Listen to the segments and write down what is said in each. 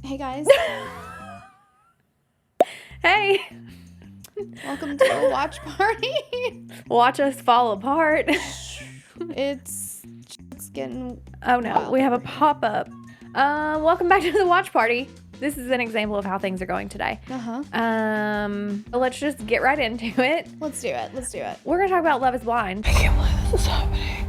Hey guys. Hey. Welcome to a watch party. Watch us fall apart. It's getting Oh no, wild we have a over here. pop-up. Welcome back to the watch party. This is an example of how things are going today. Let's just get right into it. Let's do it. We're going to talk about Love is Blind. I can't believe this is happening.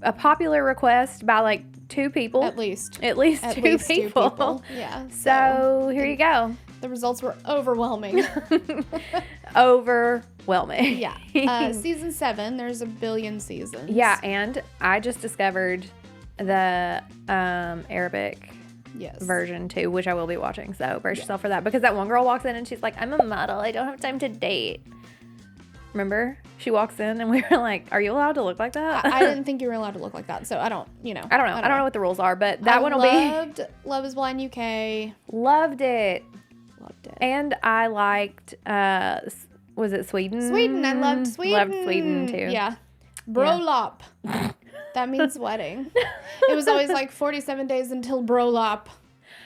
A popular request by like two people. At least two people. Yeah. So here you go. The results were overwhelming. Overwhelming. Yeah. Season 7, there's a billion seasons. Yeah, and I just discovered the Arabic version too, which I will be watching. So brace yourself for that, because that one girl walks in and she's like, "I'm a model. I don't have time to date." Remember? She walks in and we were like, "Are you allowed to look like that?" I didn't think you were allowed to look like that, so I don't know. I don't know what the rules are, but that one will be. Loved Love is Blind UK. Loved it. And I liked, was it Sweden? Sweden. I loved Sweden. Loved Sweden too. Yeah. Brolop. That means wedding. It was always like 47 days until brolop.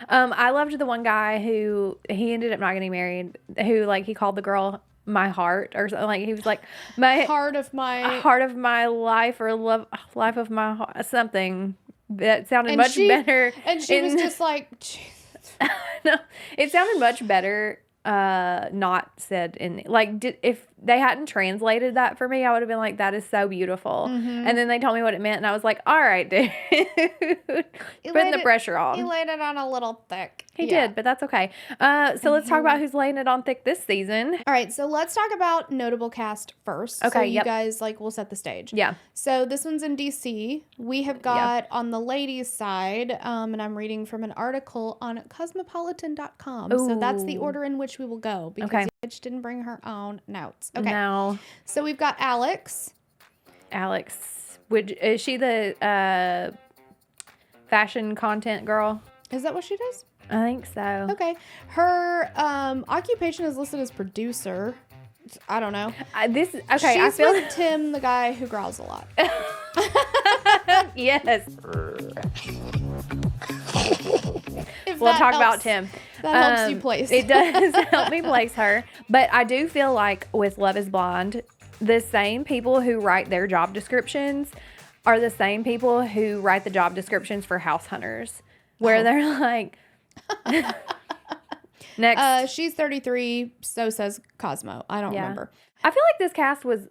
I loved the one guy who, he ended up not getting married, who like, he called the girl my heart or something. Like he was like, my heart of my life, or life of my heart, something that sounded much better. And she was just like, no, it sounded much better not said in, like, if they hadn't translated that for me, I would have been like, that is so beautiful. Mm-hmm. And then they told me what it meant and I was like, all right, dude. Putting the pressure on. He laid it on a little thick. He did, but that's okay. So let's talk about who's laying it on thick this season. All right, so let's talk about notable cast first. Okay, so you guys, like, we'll set the stage. Yeah. So this one's in DC. We have got on the ladies' side, and I'm reading from an article on cosmopolitan.com. So that's the order in which we will go, because bitch didn't bring her own notes. Okay. No. So we've got Alex. Is she the fashion content girl? Is that what she does? I think so. Okay. Her occupation is listed as producer. I don't know. She's I feel with Tim, the guy who growls a lot. Yes. We'll talk about Tim. That helps you place. It does help me place her. But I do feel like with Love is Blind, the same people who write their job descriptions are the same people who write the job descriptions for House Hunters, where they're like, next. She's 33, so says Cosmo. I don't remember. I feel like this cast was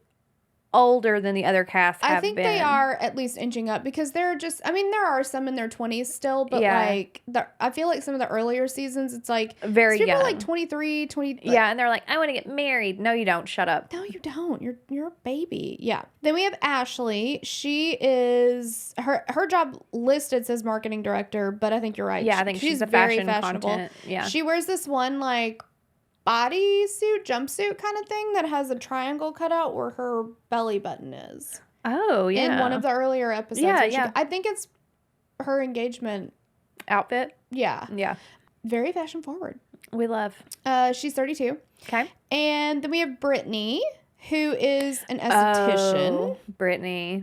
older than the other casts have been. I think they are at least inching up, because they're just, I mean, there are some in their 20s still, but like, I feel like some of the earlier seasons, it's like, very young. People like 23, 20. Like, yeah, and they're like, I want to get married. No, you don't. Shut up. No, you don't. You're a baby. Yeah. Then we have Ashley. She is, her job listed says marketing director, but I think you're right. Yeah, I think she's a very fashion fashionable. Content. Yeah. She wears this one like bodysuit, jumpsuit kind of thing that has a triangle cut out where her belly button is. Oh, yeah. In one of the earlier episodes. Yeah. I think it's her engagement outfit. Yeah. Yeah. Very fashion forward. We love. She's 32. Okay. And then we have Brittany, who is an esthetician. Oh, Brittany.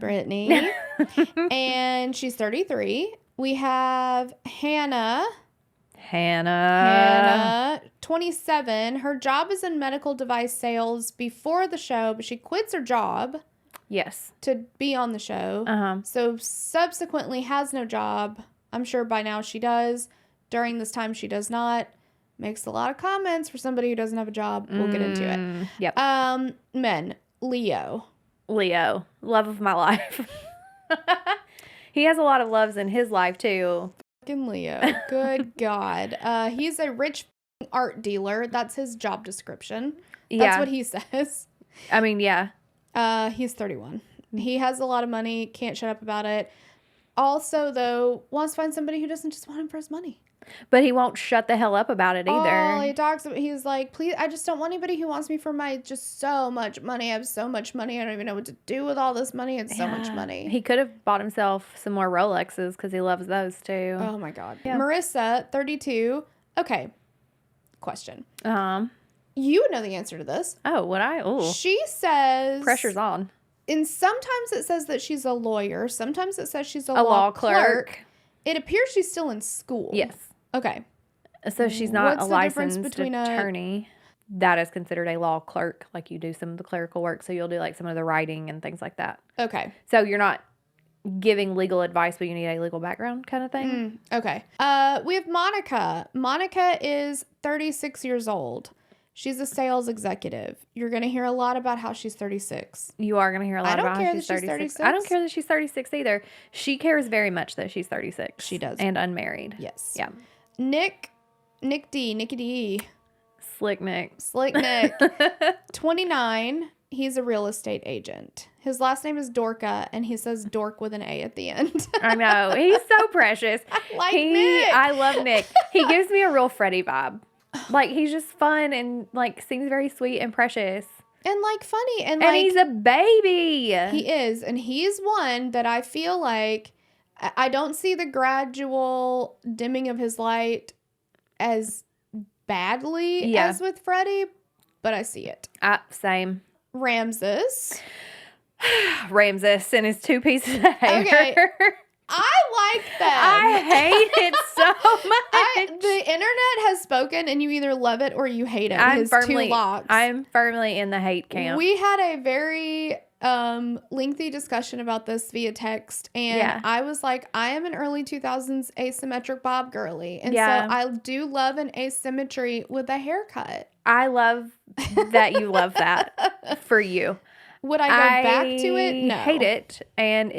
And she's 33. We have Hannah, 27. Her job is in medical device sales before the show, but she quits her job. Yes. To be on the show. So subsequently has no job. I'm sure by now she does. During this time she does not. Makes a lot of comments for somebody who doesn't have a job. We'll get into it. Yep. Men. Leo. Love of my life. He has a lot of loves in his life too. Leo. Good God. He's a rich art dealer. That's his job description. That's what he says. I mean, yeah. He's 31. He has a lot of money. Can't shut up about it. Also, though, wants to find somebody who doesn't just want him for his money. But he won't shut the hell up about it either. Oh, he talks about, he's like, please, I just don't want anybody who wants me for my just so much money. I have so much money. I don't even know what to do with all this money. It's so much money. He could have bought himself some more Rolexes because he loves those too. Oh my God. Yeah. Marissa, 32. Okay. Question. You would know the answer to this. Oh, would I? Oh. She says... Pressure's on. And sometimes it says that she's a lawyer. Sometimes it says she's a law clerk. it appears she's still in school. Yes. Okay. So she's not What's a the difference licensed between attorney. That is considered a law clerk. Like, you do some of the clerical work, so you'll do like some of the writing and things like that. Okay. So you're not giving legal advice, but you need a legal background kind of thing. Okay. We have Monica. Monica is 36 years old. She's a sales executive. You're going to hear a lot about how she's 36. You are going to hear a lot about how she's 36. 36. I don't care that she's 36 either. She cares very much that she's 36. She does. And unmarried. Yes. Yeah. Nicky D. Slick Nick. 29. He's a real estate agent. His last name is Dorka, and he says dork with an A at the end. I know. He's so precious. I like Nick. I love Nick. He gives me a real Freddie vibe. Like, he's just fun and, like, seems very sweet and precious. And, like, funny. And like, he's a baby. He is. And he's one that I feel like I don't see the gradual dimming of his light as badly as with Freddie, but I see it. Same. Ramses and his 2 pieces of hair. Okay. I like that. I hate it so much. The internet has spoken, and you either love it or you hate it. His 2 locks. I'm firmly in the hate camp. We had a very lengthy discussion about this via text, and I was like, I am an early 2000s asymmetric bob girly, and so I do love an asymmetry with a haircut. I love that you love that for you. Would I go back to it? No. I hate it, and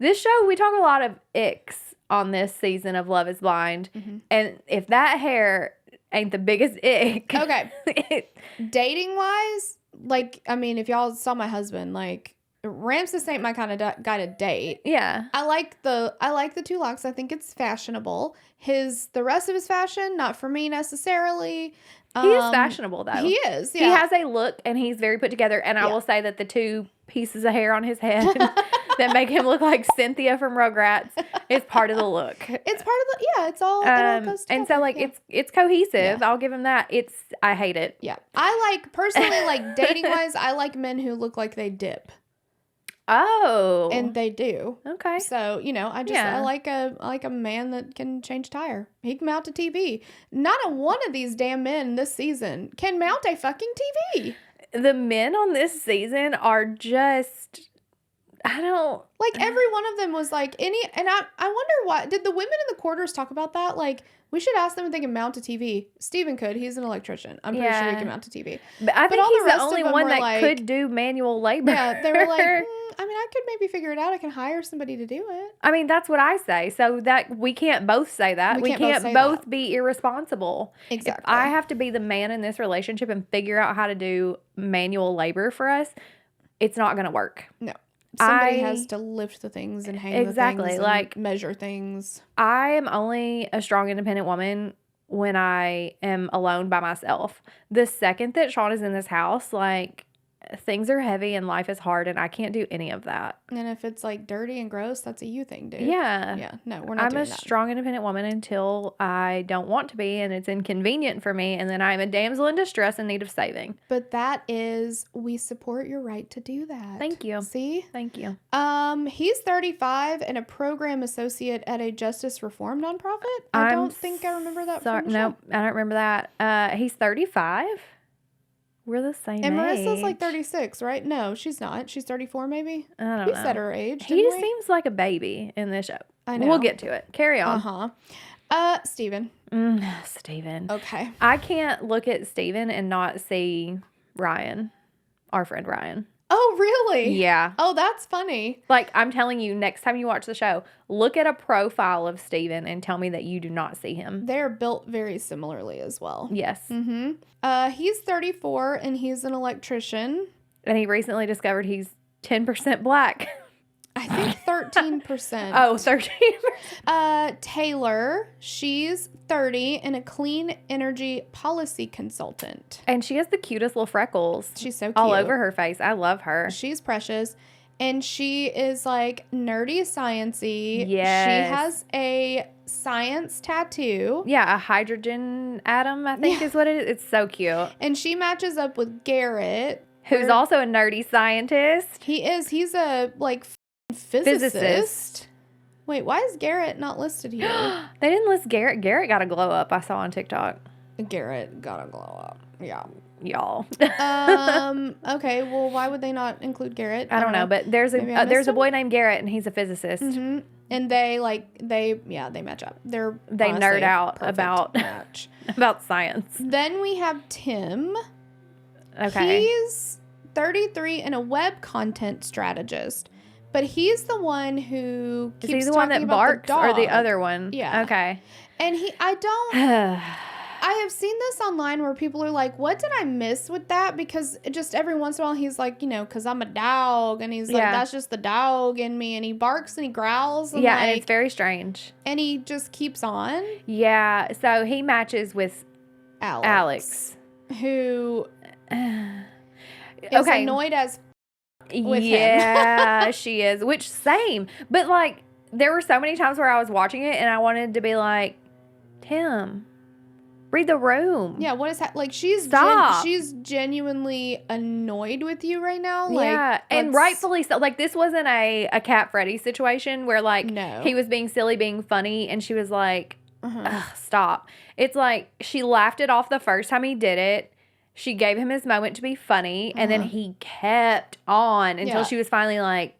this show, we talk a lot of icks on this season of Love is Blind, and if that hair ain't the biggest ick. Okay. Dating wise, like, I mean, if y'all saw my husband, like, Ramses ain't my kind of guy to date. Yeah. I like the 2 locks. I think it's fashionable. The rest of his fashion, not for me necessarily. He is fashionable, though. He is, yeah. He has a look, and he's very put together. And I will say that the 2 pieces of hair on his head that make him look like Cynthia from Rugrats is part of the look. It's part of the, it's all, it all goes together. And so, like, it's cohesive. Yeah. I'll give him that. I hate it. Yeah. I like, personally, like, dating-wise, I like men who look like they dip. Oh. And they do. Okay. So, I like a man that can change tire. He can mount a TV. Not a one of these damn men this season can mount a fucking TV. The men on this season are just, I don't. Like, every one of them was like and I wonder why. Did the women in the quarters talk about that? Like, we should ask them if they can mount a TV. Steven could. He's an electrician. I'm pretty sure he can mount a TV. But I think he's the only one that could do manual labor. Yeah, they were like, I could maybe figure it out. I can hire somebody to do it. I mean, that's what I say. So that we can't both say that. We can't both be irresponsible. Exactly. If I have to be the man in this relationship and figure out how to do manual labor for us, it's not going to work. No. Somebody has to lift the things and hang the things and like measure things. I am only a strong, independent woman when I am alone by myself. The second that Sean is in this house, like, things are heavy and life is hard and I can't do any of that. And if it's like dirty and gross, that's a you thing, dude. Yeah. Yeah. No, we're not doing that. I'm a strong, independent woman until I don't want to be and it's inconvenient for me. And then I'm a damsel in distress in need of saving. But we support your right to do that. Thank you. See? Thank you. He's 35 and a program associate at a justice reform nonprofit. I don't think I remember that from the show. No, I don't remember that. He's 35. We're the same age. And Marissa's like 36, right? No, she's not. She's 34 maybe. I don't know. We said her age, He just seems like a baby in this show. I know. We'll get to it. Carry on. Steven. Steven. Okay. I can't look at Steven and not see Ryan, our friend Ryan. Oh, really? Yeah. Oh, that's funny. Like, I'm telling you, next time you watch the show, look at a profile of Steven and tell me that you do not see him. They're built very similarly as well. Yes. Mm-hmm. He's 34 and he's an electrician. And he recently discovered he's 10% black. I think 13%. Oh, 13%. Taylor, she's 30 and a clean energy policy consultant. And she has the cutest little freckles. She's so cute. All over her face. I love her. She's precious. And she is like nerdy sciencey. Yes. She has a science tattoo. Yeah, a hydrogen atom, I think is what it is. It's so cute. And she matches up with Garrett. Who's also a nerdy scientist. He is. He's a like physicist. Wait, why is Garrett not listed here? They didn't list Garrett. Garrett got a glow up I saw on TikTok. Garrett got a glow up. Yeah. Y'all. Okay, well, why would they not include Garrett? I don't know, but there's a boy named Garrett, and he's a physicist. Mm-hmm. And they match up. They nerd out about about science. Then we have Tim. Okay. He's 33 and a web content strategist. But he's the one who keeps Is he the talking one that about barks, the dog. or the other one? Yeah. Okay. And I have seen this online where people are like, what did I miss with that? Because just every once in a while he's like, because I'm a dog. And he's like, that's just the dog in me. And he barks and he growls. And and it's very strange. And he just keeps on. Yeah. So he matches with Alex. Who is annoyed as with him. Yeah, she is. Which, same. But, like, there were so many times where I was watching it and I wanted to be like, Tim, read the room. Yeah, what is that? Like, she's genuinely annoyed with you right now. Like, yeah, and rightfully so. Like, this wasn't a Cat Freddy situation where, like, he was being silly, being funny, and she was like, stop. It's like, she laughed it off the first time he did it. She gave him his moment to be funny, and then he kept on until she was finally like,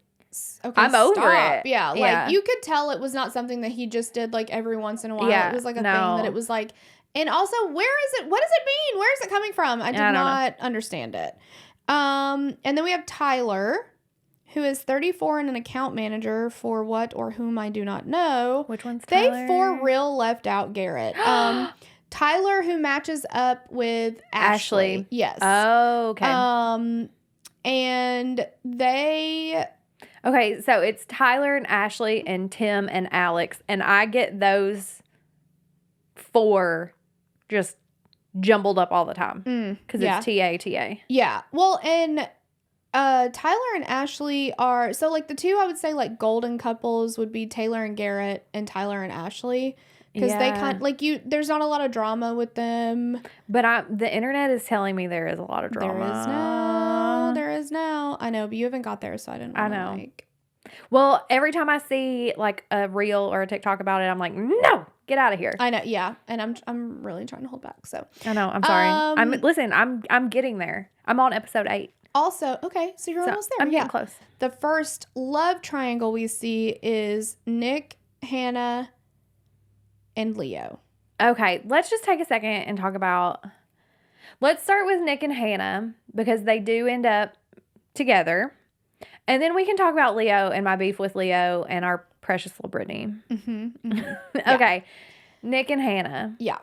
okay, I'm over it. Yeah, like, you could tell it was not something that he just did, like, every once in a while. Yeah, it was, like, a thing that it was, like, and also, where is it? What does it mean? Where is it coming from? I did not understand it. And then we have Tyler, who is 34 and an account manager for what or whom I do not know. Which one's Tyler? They for real left out Garrett. Tyler, who matches up with Ashley. Yes. Oh, okay. And they... Okay, so it's Tyler and Ashley and Tim and Alex. And I get those 4 just jumbled up all the time. Because it's TA. Yeah. Well, and Tyler and Ashley are... So, like, the two I would say, like, golden couples would be Taylor and Garrett and Tyler and Ashley. Because they kind of, like, there's not a lot of drama with them. But the internet is telling me there is a lot of drama. There is now. I know, but you haven't got there, so I didn't want to, like... Well, every time I see, like, a reel or a TikTok about it, I'm like, no, get out of here. I know, yeah. And I'm really trying to hold back, so. I know, I'm sorry. I'm getting there. I'm on episode 8. Also, okay, so you're almost there. I'm getting close. The first love triangle we see is Nick, Hannah, and Leo. Okay, let's just take a second and talk about... Let's start with Nick and Hannah, because they do end up together. And then we can talk about Leo and my beef with Leo and our precious little Brittany. Okay, Nick and Hannah. Yeah.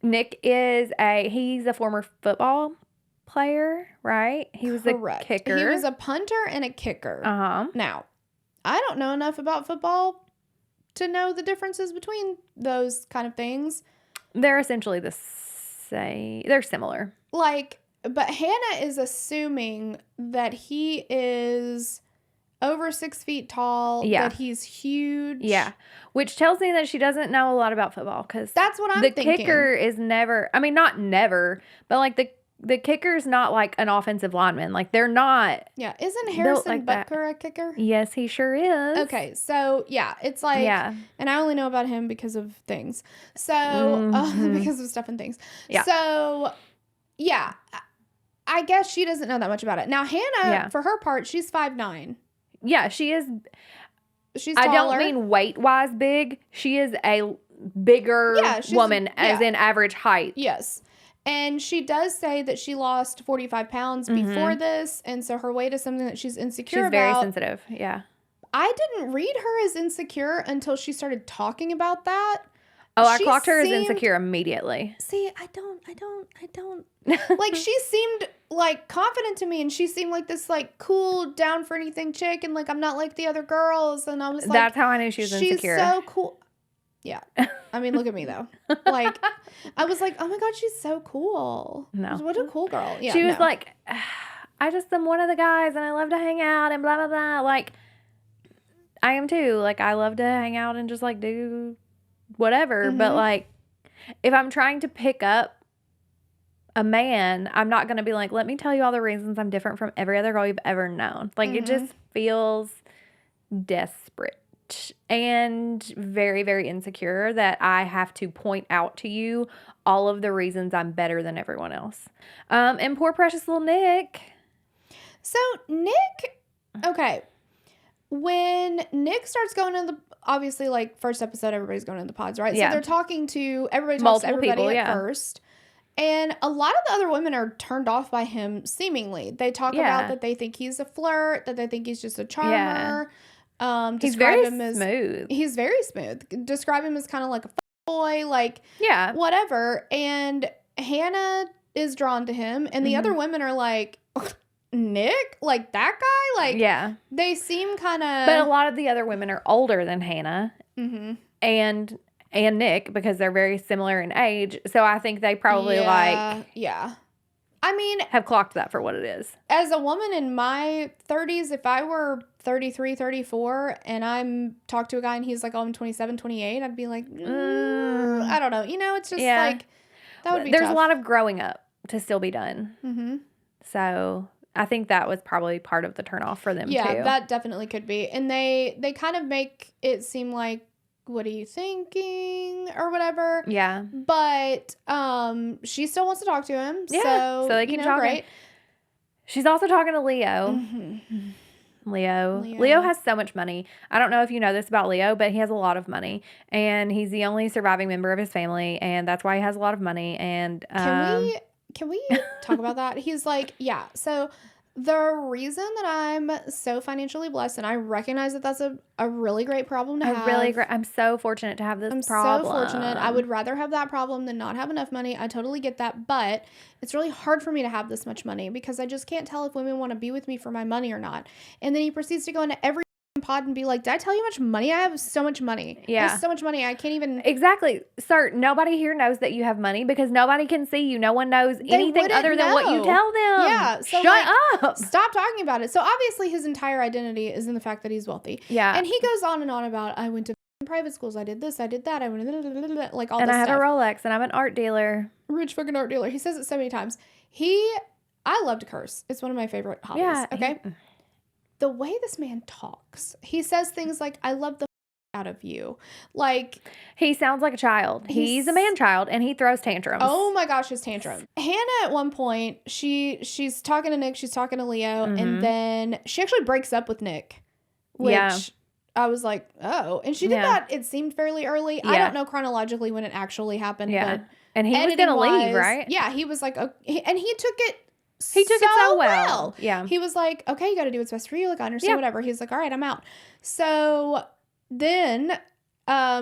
Nick is he's a former football player, right? He was Correct. A kicker. He was a punter and a kicker. Uh-huh. Now, I don't know enough about football to know the differences between those kind of things. They're essentially the same. They're similar. Like, but Hannah is assuming that he is over 6 feet tall, that he's huge. Yeah. Which tells me that she doesn't know a lot about football, because that's what I'm thinking. The kicker is never, I mean, not never, but like the kicker's not like an offensive lineman. Like, they're not. Yeah. Isn't Harrison Butker a kicker? Yes, he sure is. Okay. So, yeah. It's like. Yeah. And I only know about him because of things. So, because of stuff and things. Yeah. So, yeah. I guess she doesn't know that much about it. Now, Hannah, for her part, she's 5'9". Yeah, she is. She's taller. I don't mean weight-wise big. She is a bigger woman, as in average height. Yes. And she does say that she lost 45 pounds before this, and so her weight is something that she's insecure about. She's very sensitive, yeah. I didn't read her as insecure until she started talking about that. Oh, I clocked her as insecure immediately. See, I don't. Like, she seemed, like, confident to me, and she seemed like this, like, cool, down for anything chick, and, like, I'm not like the other girls, and I was like... That's how I knew she was insecure. She's so cool. Yeah. I mean, look at me, though. Like, I was like, oh, my God, she's so cool. No. What a cool girl. Yeah, she was like, I just am one of the guys, and I love to hang out, and blah, blah, blah. Like, I am, too. Like, I love to hang out and just, like, do whatever. But, like, if I'm trying to pick up a man, I'm not going to be like, let me tell you all the reasons I'm different from every other girl you've ever known. Like, it just feels desperate. and very, very insecure that I have to point out to you all of the reasons I'm better than everyone else. And poor precious little Nick. So Nick, okay. When Nick starts going in the, obviously, like, first episode, everybody's going in the pods, right? Yeah. So they're talking to, everybody talks to everybody at first. And a lot of the other women are turned off by him, seemingly. They talk about that they think he's a flirt, that they think he's just a charmer. He's very smooth. He's very smooth. Describe him as kind of like a boy, like, whatever. And Hannah is drawn to him. And the other women are like, Nick? Like, that guy? Like, they seem kind of... But a lot of the other women are older than Hannah. And Nick, because they're very similar in age. So I think they probably I mean, have clocked that for what it is. As a woman in my 30s, if I were 33, 34, and I'm talk to a guy and he's like, oh, I'm 27, 28, I'd be like, I don't know. You know, it's just like, that would be There's tough. a lot of growing up to still be done. So I think that was probably part of the turnoff for them, too. Yeah, that definitely could be. And they kind of make it seem like, what are you thinking, or whatever. Yeah. But she still wants to talk to him. Yeah. So they keep talking. Great. She's also talking to Leo. Leo has so much money. I don't know if you know this about Leo, but he has a lot of money. And he's the only surviving member of his family. And that's why he has a lot of money. And Can we talk about that? He's like, so the reason that I'm so financially blessed, and I recognize that that's a really great problem to have. I'm so fortunate to have this problem. I'm so fortunate. I would rather have that problem than not have enough money. I totally get that. But it's really hard for me to have this much money because I just can't tell if women want to be with me for my money or not. And then he proceeds to go into every pod and be like, did I tell you how much money I have? So much money. I have so much money. I can't even. Exactly. Sir, nobody here knows that you have money because nobody can see you. No one knows anything other than what you tell them. Yeah. So Shut up. Stop talking about it. So obviously his entire identity is in the fact that he's wealthy. Yeah. And he goes on and on about, I went to private schools. I did this. I did that. I went like all this stuff. And I have a Rolex and I'm an art dealer. Rich fucking art dealer. He says it so many times. I love to curse. It's one of my favorite hobbies. Yeah. Okay. The way this man talks, he says things like, I love the out of you. Like, he sounds like a child. He's a man child and he throws tantrums. Oh my gosh, his tantrum. Hannah at one point, she's talking to Nick, she's talking to Leo, and then she actually breaks up with Nick, which I was like, oh. And she did that, it seemed fairly early. I don't know chronologically when it actually happened, but and he was going to leave, right? Yeah, he was like, okay, and he took it it so well. Yeah. He was like, okay, you got to do what's best for you. Like, I understand whatever. He's like, all right, I'm out. So then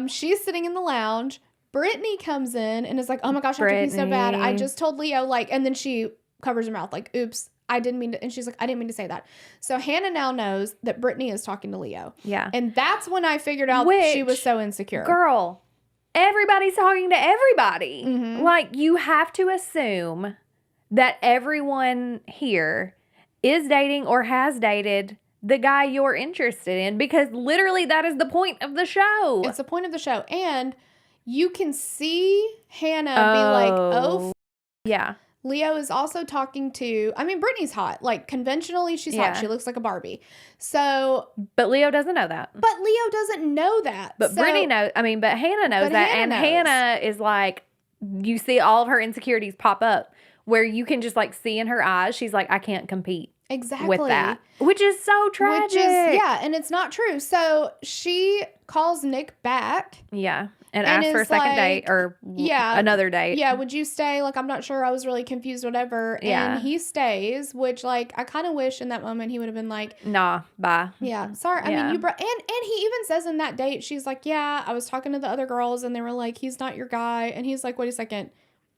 she's sitting in the lounge. Brittany comes in and is like, oh my gosh, I took you so bad. I just told Leo, like, and then she covers her mouth like, oops, I didn't mean to. And she's like, I didn't mean to say that. So Hannah now knows that Brittany is talking to Leo. Yeah. And that's when I figured out she was so insecure. Girl, everybody's talking to everybody. Like, you have to assume that everyone here is dating or has dated the guy you're interested in, because literally that is the point of the show. It's the point of the show. And you can see Hannah be like, oh, yeah. Leo is also talking to, I mean, Brittany's hot. Like, conventionally, she's hot. She looks like a Barbie. So. But Leo doesn't know that. But Leo doesn't know that. But Brittany knows, but Hannah knows that. Hannah is like, you see all of her insecurities pop up, where you can just like see in her eyes, she's like, I can't compete with that. Which is so tragic. And it's not true. So she calls Nick back. Yeah. And asks for a second date or another date. Yeah. Would you stay? Like, I'm not sure. I was really confused, whatever. Yeah. And he stays, which, like, I kind of wish in that moment he would have been like, nah, bye. Yeah. Sorry. I mean, you brought, and he even says in that date, she's like, yeah, I was talking to the other girls and they were like, he's not your guy. And he's like, wait a second.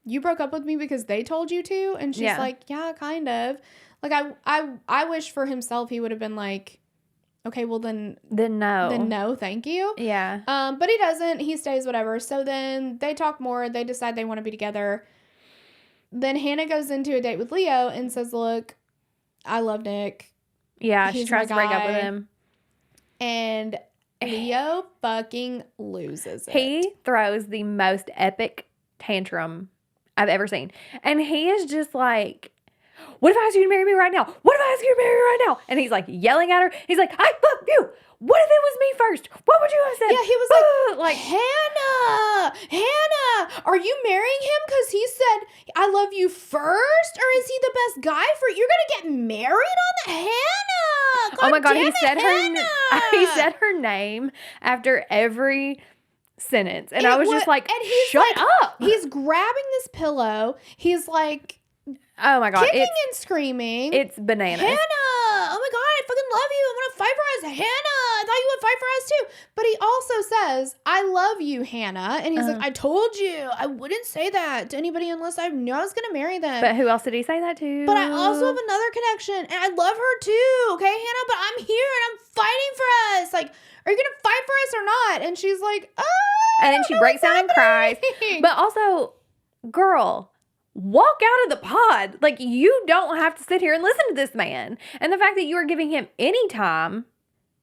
You broke up with me because they told you to? And she's like, yeah, kind of. Like, I wish for himself he would have been like, okay, well then no, thank you. Yeah. But he doesn't. He stays, whatever. So then they talk more. They decide they want to be together. Then Hannah goes into a date with Leo and says, look, I love Nick. Yeah, she tries to break up with him. And Leo fucking loses it. He throws the most epic tantrum I've ever seen. And he is just like, what if I ask you to marry me right now? What if I ask you to marry me right now? And he's like yelling at her. He's like, I love you. What if it was me first? What would you have said? Yeah, he was like, Hannah, are you marrying him because he said, I love you first? Or is he the best guy for you? You're going to get married on the Hannah. Oh my God, he said her name after every sentence. And I was just like, and he's shut up. He's grabbing this pillow. He's like, oh my God, kicking and screaming. It's bananas. Hannah, oh my God, I fucking love you. I'm going to fight for us. Hannah, I thought you would fight for us too. But he also says, I love you, Hannah. And he's like, I told you I wouldn't say that to anybody unless I knew I was going to marry them. But who else did he say that to? But I also have another connection and I love her too. Okay, Hannah, but I'm here and I'm fighting for us. Like, are you going to fight for us or not? And she's like, oh. And then she breaks down and cries. But also, girl, walk out of the pod. Like, you don't have to sit here and listen to this man. And the fact that you are giving him any time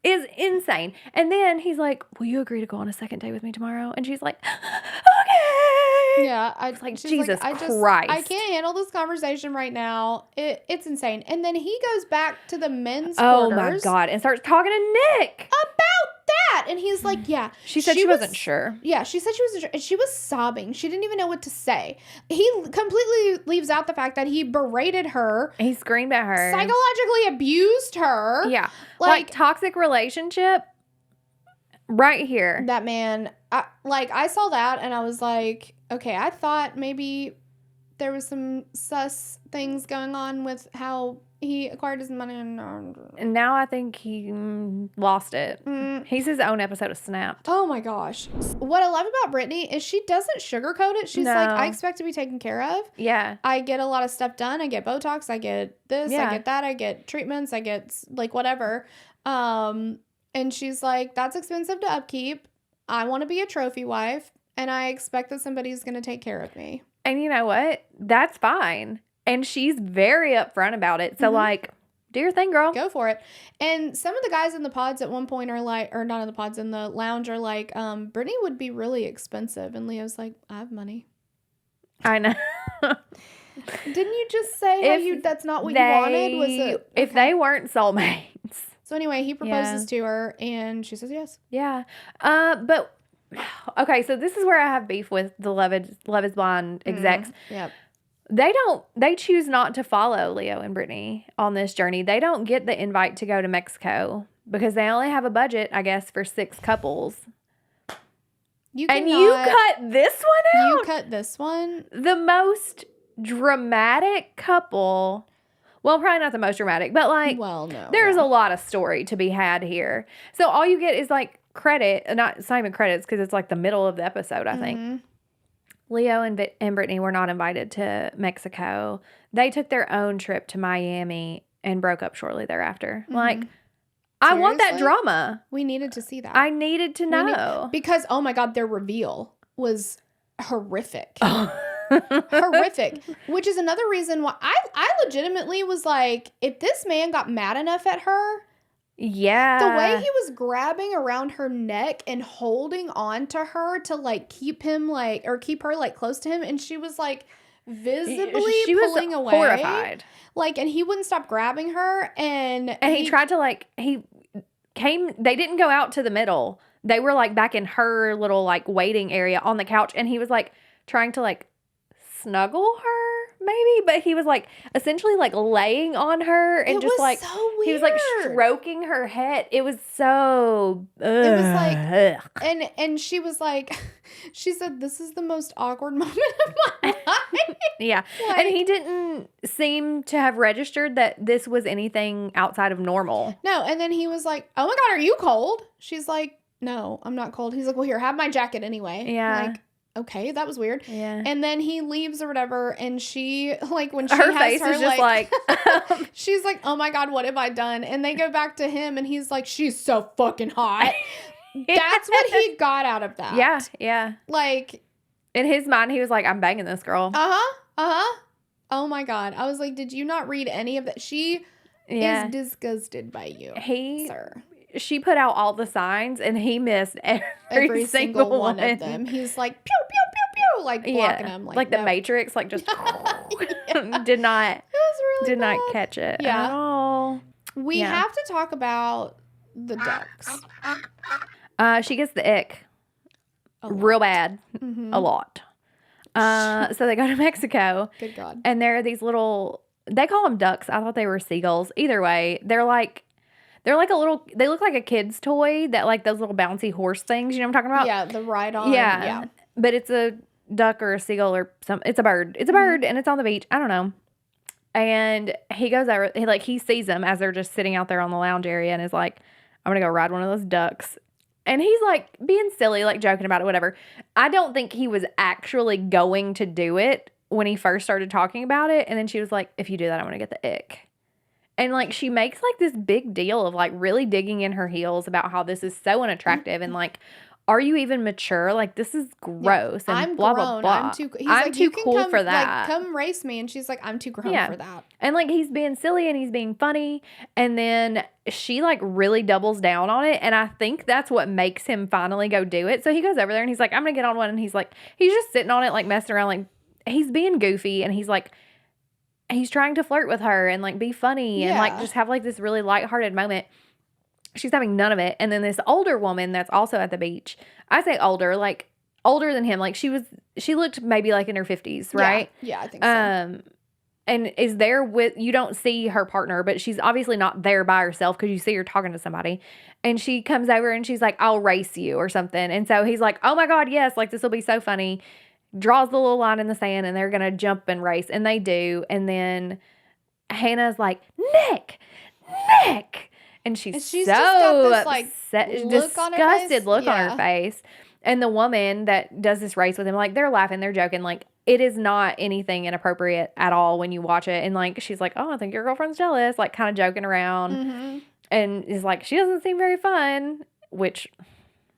is insane. And then he's like, will you agree to go on a second date with me tomorrow? And she's like, okay. Yeah. I was like, Jesus Christ. I can't handle this conversation right now. It's insane. And then he goes back to the men's quarters. Oh my God. And starts talking to Nick. About that. And he's like, yeah. She said she wasn't sure. Yeah, she said she wasn't sure. And she was sobbing. She didn't even know what to say. He completely leaves out the fact that he berated her. He screamed at her. Psychologically abused her. Yeah. Like toxic relationship right here. That man, I saw that and I was like, okay, I thought maybe there was some sus things going on with how he acquired his money. And now I think he lost it. He's his own episode of Snapped. Oh my gosh. What I love about Brittany is she doesn't sugarcoat it. She's like, I expect to be taken care of. Yeah. I get a lot of stuff done. I get Botox. I get this. I get that. I get treatments. I get like whatever. And she's like, that's expensive to upkeep. I want to be a trophy wife. And I expect that somebody's going to take care of me. And you know what? That's fine. And she's very upfront about it. So, like, do your thing, girl. Go for it. And some of the guys in the pods at one point are like, or not in the pods, in the lounge are like, Brittany would be really expensive. And Leo's like, I have money. I know. Didn't you just say that's not what you wanted? Was it? Okay. If they weren't soulmates. So anyway, he proposes to her and she says yes. Yeah. But, okay, so this is where I have beef with the Love is Blind execs. Yep. They choose not to follow Leo and Brittany on this journey. They don't get the invite to go to Mexico because they only have a budget, I guess, for 6 couples. You cut this one out? You cut this one? The most dramatic couple. Well, probably not the most dramatic, but like, there's a lot of story to be had here. So all you get is like credit, it's not even credits because it's like the middle of the episode, I think. Leo and Brittany were not invited to Mexico. They took their own trip to Miami and broke up shortly thereafter. Like, I want that drama. We needed to see that. I needed to know. Because, oh my God, their reveal was horrific. Horrific. Which is another reason why I legitimately was like, if this man got mad enough at her. Yeah. The way he was grabbing around her neck and holding on to her to like keep her like close to him. And she was like visibly pulling away. Horrified. Like, and he wouldn't stop grabbing her. And he tried to like, they didn't go out to the middle. They were like back in her little like waiting area on the couch. And he was like trying to like snuggle her. Maybe, but he was like essentially like laying on her and just like so weird. He was like stroking her head. It was so it was like and she was like, she said, this is the most awkward moment of my life. Yeah. Like, and he didn't seem to have registered that this was anything outside of normal. No, and then he was like, oh my God, are you cold? She's like, no, I'm not cold. He's like, well, here, have my jacket anyway. Yeah. Like, okay, that was weird. Yeah. And then he leaves or whatever, and she, like, when she her has face her, is just like she's like, oh my God, what have I done? And they go back to him, and he's like, she's so fucking hot. That's what he got out of that. Yeah, yeah. Like, in his mind, he was like, I'm banging this girl. Oh my God. I was like, did you not read any of that? She is disgusted by you, sir. She put out all the signs, and he missed every single one of them. He's like, pew, pew, pew, pew, like blocking them. Like the Matrix, like just did not. It was really did bad. not catch it at all. We have to talk about the ducks. She gets the ick real bad. A lot. So they go to Mexico. Good God. And there are these little, they call them ducks. I thought they were seagulls. Either way, they're like a little, they look like a kid's toy, that like those little bouncy horse things. You know what I'm talking about? Yeah, the ride-on. Yeah. But it's a duck or a seagull or something. It's a bird. It's a bird and it's on the beach. I don't know. And he goes over, he sees them as they're just sitting out there on the lounge area and is like, I'm going to go ride one of those ducks. And he's like being silly, like joking about it, whatever. I don't think he was actually going to do it when he first started talking about it. And then she was like, if you do that, I'm going to get the ick. And like she makes like this big deal of like really digging in her heels about how this is so unattractive and like, are you even mature? Like, this is gross. And I'm blah, grown. blah, blah. I'm too cool come, for that. Like, come race me. And she's like, I'm too grown for that. And like, he's being silly and he's being funny. And then she like really doubles down on it. And I think that's what makes him finally go do it. So he goes over there and he's like, I'm going to get on one. And he's like, he's just sitting on it, like messing around. Like, he's being goofy. And he's like, he's trying to flirt with her and like be funny and like just have like this really lighthearted moment. She's having none of it. And then this older woman that's also at the beach, I say older, like older than him. Like she looked maybe like in her 50s, right? Yeah, I think so. And is there with, you don't see her partner, but she's obviously not there by herself because you see her talking to somebody. And she comes over and she's like, I'll race you or something. And so he's like, oh my God, yes, like this will be so funny. Draws the little line in the sand and they're going to jump and race. And they do. And then Hannah's like, Nick. And she's so just got this, like, disgusted look on her face. And the woman that does this race with him, like, they're laughing, they're joking. Like, it is not anything inappropriate at all when you watch it. And, like, she's like, oh, I think your girlfriend's jealous. Like, kind of joking around. And is like, she doesn't seem very fun. Which,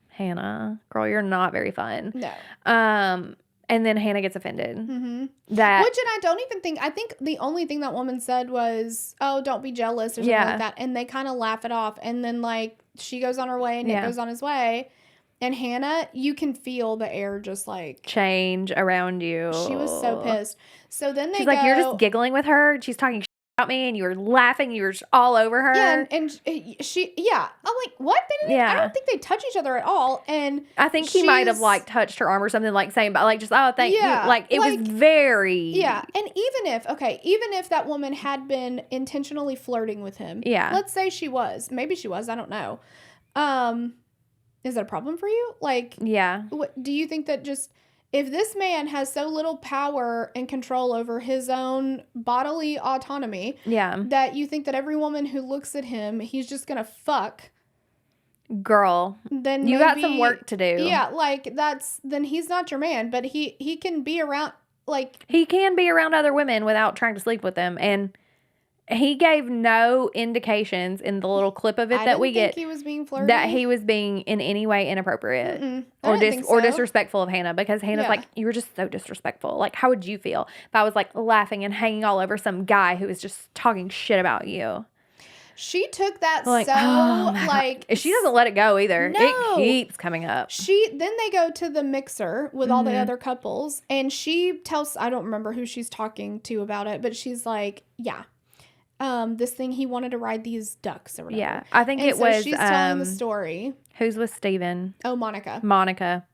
Hannah, girl, you're not very fun. No. And then Hannah gets offended. Which, and I don't even think, I think the only thing that woman said was, oh, don't be jealous or something like that. And they kind of laugh it off. And then, like, she goes on her way and Nick goes on his way. And Hannah, you can feel the air just, like, change around you. She was so pissed. So then she's like, you're just giggling with her. She's talking about me and you were laughing. You were just all over her. Yeah, and she, I'm like, what? I don't think they touch each other at all. And I think he might have like touched her arm or something, like saying, but like just, oh, thank you. Like it was very. Yeah. And even if that woman had been intentionally flirting with him. Yeah. Let's say she was. Maybe she was. I don't know. Is that a problem for you? Like, yeah. Do you think that just, if this man has so little power and control over his own bodily autonomy, that you think that every woman who looks at him, he's just going to fuck? Girl, then you got some work to do. Yeah, like then he's not your man, but he can be around, like. He can be around other women without trying to sleep with them. And he gave no indications in the little clip of it that we get he was being flirty, that he was being in any way inappropriate or disrespectful of Hannah, because Hannah's like, you were just so disrespectful. Like, how would you feel if I was like laughing and hanging all over some guy who was just talking shit about you? She took that like, she doesn't let it go either. No. It keeps coming up. Then they go to the mixer with all the other couples, and she tells, I don't remember who she's talking to about it, but she's like, this thing, he wanted to ride these ducks or whatever. Yeah, I think it was. She's telling the story. Who's with Steven? Oh, Monica.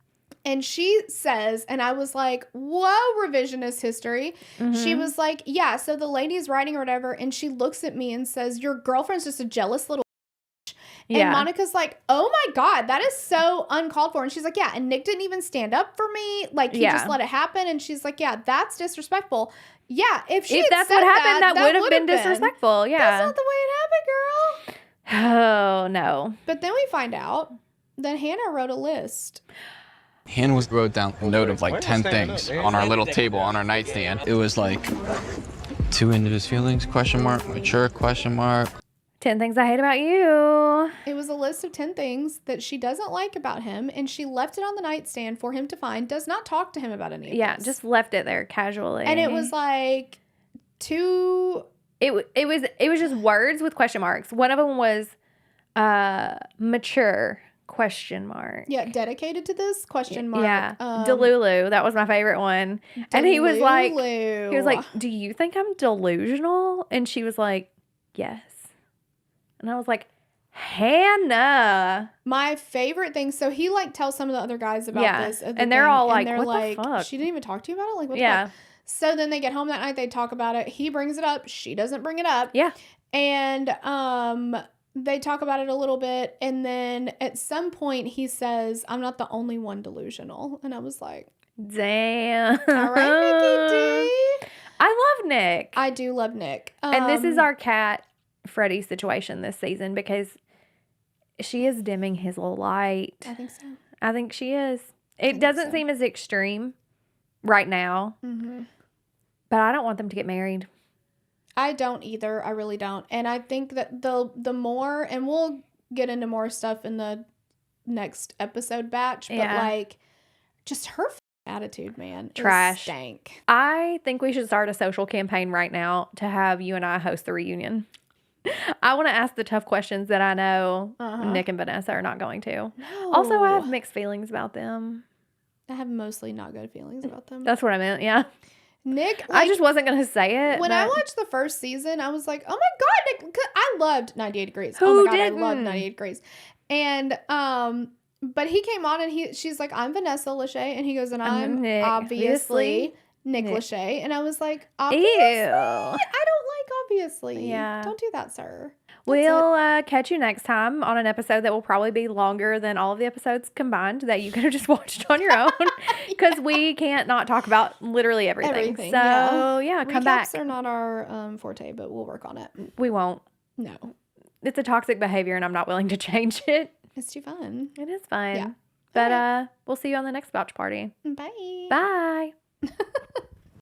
And she says, and I was like, whoa, revisionist history. She was like, yeah, so the lady's riding or whatever, and she looks at me and says, your girlfriend's just a jealous little bitch. And Monica's like, oh my God, that is so uncalled for. And she's like, yeah, and Nick didn't even stand up for me. Like, he just let it happen. And she's like, yeah, that's disrespectful. Yeah, if that's what happened, that would have been disrespectful. Yeah. That's not the way it happened, girl. Oh, no. But then we find out that Hannah wrote a list. Hannah wrote down a note of like 10 things on our little table on our nightstand. It was like, too into his feelings, mature, 10 things I hate about you. It was a list of 10 things that she doesn't like about him, and she left it on the nightstand for him to find. Does not talk to him about any of this. Yeah, just left it there casually. And it was like It was just words with question marks. One of them was mature, Question mark. Yeah, dedicated to this? Question mark. Yeah. Delulu. That was my favorite one. And he was like, do you think I'm delusional? And she was like, yes. And I was like, Hannah. My favorite thing. So he like tells some of the other guys about this. And they're all like, what the fuck? She didn't even talk to you about it? Like, what the fuck? So then they get home that night. They talk about it. He brings it up. She doesn't bring it up. Yeah. And they talk about it a little bit. And then at some point he says, I'm not the only one delusional. And I was like, damn. All right, Nikki D. I love Nick. I do love Nick. And this is our cat Freddie situation this season because she is dimming his little light. I think so. I think she is. It doesn't seem as extreme right now. Mm-hmm. But I don't want them to get married. I don't either. I really don't. And I think that the more, and we'll get into more stuff in the next episode batch, but like just her attitude, man. Trash. Stank. I think we should start a social campaign right now to have you and I host the reunion. I want to ask the tough questions that I know Nick and Vanessa are not going to. No. Also, I have mixed feelings about them. I have mostly not good feelings about them. That's what I meant, yeah. Nick, like, I just wasn't going to say it. When I watched the first season, I was like, oh my God, Nick. I loved 98 Degrees. Who oh my God, didn't? I loved 98 Degrees. And, but he came on and she's like, I'm Vanessa Lachey. And he goes, and I'm Nick. obviously Nick Lachey. And I was like, obviously? Ew. I don't like obviously. Yeah. Don't do that, sir. We'll catch you next time on an episode that will probably be longer than all of the episodes combined that you could have just watched on your own because we can't not talk about literally everything. So, yeah, come back. Recaps are not our forte, but we'll work on it. We won't. No. It's a toxic behavior and I'm not willing to change it. It's too fun. It is fun. Yeah. But we'll see you on the next Bouch Party. Bye. Bye.